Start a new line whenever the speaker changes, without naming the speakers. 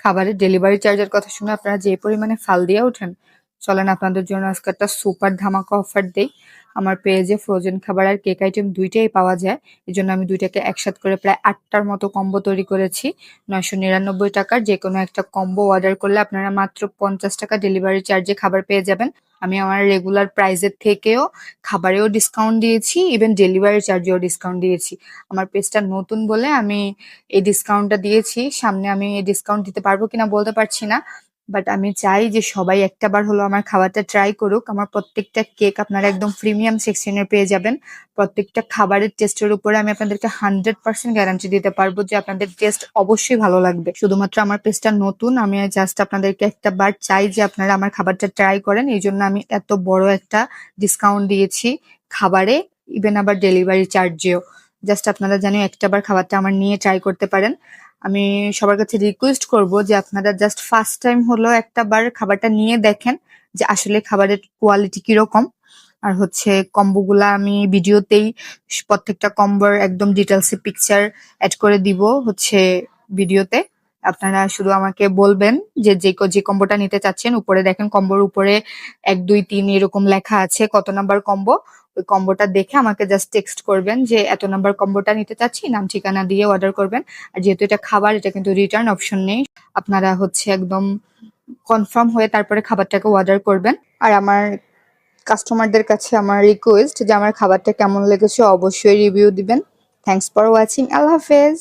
খাবারের ডেলিভারি চার্জের কথা শুনে আপনারা যে পরিমাণে ফাল দিয়ে ওঠেন, চলেন আপনাদের জন্য আজকে একটা সুপার ধামাকা অফার দেই। আমার পেজে ফ্রোজেন খাবার আর কেক আইটেম দুইটাই পাওয়া যায়। এজন্য আমি দুইটাকে একসাথে করে প্রায় ৮টার মতো কম্বো তৈরি করেছি। ৯৯৯ টাকার যেকোনো একটা কম্বো অর্ডার করলে আপনারা মাত্র ৫০ টাকা ডেলিভারি চার্জে খাবার পেয়ে যাবেন। আমি আমার রেগুলার প্রাইসের থেকেও খাবারেও ডিসকাউন্ট দিয়েছি, ইভেন ডেলিভারি চার্জেও ডিসকাউন্ট দিয়েছি। আমার পেজটা নতুন বলে আমি এই ডিসকাউন্টটা দিয়েছি। সামনে আমি এই ডিসকাউন্ট দিতে পারবো কিনা বলতে পারছি না। বাট আমি চাই যে সবাই একটাবার হলেও আমার খাবারটা ট্রাই করুক। আমার প্রত্যেকটা কেক আপনারা একদম প্রিমিয়াম সেকশনের পেয়ে যাবেন। প্রত্যেকটা খাবারের টেস্টের উপরে আমি আপনাদেরকে 100% গ্যারান্টি দিতে পারবো যে আপনাদের টেস্ট অবশ্যই ভালো লাগবে। শুধুমাত্র আমার পেজটা নতুন, আমি জাস্ট আপনাদেরকে একটাবার চাই যে আপনারা আমার খাবারটা ট্রাই করেন। এইজন্য আমি এত বড় একটা ডিসকাউন্ট দিয়েছি খাবারে, ইভেন আবার ডেলিভারি চার্জেও। জাস্ট আপনারা যেন একটাবার খাবারটা আমার নিয়ে ট্রাই করতে পারেন। আমি সবার কাছে রিকোয়েস্ট করব যে আপনারা জাস্ট ফার্স্ট টাইম হলেও একটাবার খাবারটা নিয়ে দেখেন যে আসলে খাবারের কোয়ালিটি কিরকম। আর হচ্ছে কম্বোগুলা আমি ভিডিওতেই প্রত্যেকটা কম্বোর একদম ডিটেলসে পিকচার অ্যাড করে দিব হচ্ছে ভিডিওতে। আপনারা শুধু আমাকে বলবেন যে যে কম্বোটা নিতে চাচ্ছেন। উপরে দেখেন কম্বোর উপরে ১, ২, ৩ এরকম লেখা আছে কত নাম্বার কম্বো। ওই কম্বোটা দেখে আমাকে জাস্ট টেক্সট করবেন যে এত নাম্বার কম্বোটা নিতে চাচ্ছি, নাম ঠিকানা দিয়ে অর্ডার করবেন। আর যেহেতু এটা খাবার, এটা কিন্তু রিটার্ন অপশন নেই। আপনারা হচ্ছে একদম কনফার্ম হয়ে তারপরে খাবারটাকে অর্ডার করবেন। আর আমার কাস্টমারদের কাছে আমার রিকোয়েস্ট যে আমার খাবারটা কেমন লেগেছে অবশ্যই রিভিউ দিবেন। Thanks for watching. আল্লাহ হাফেজ।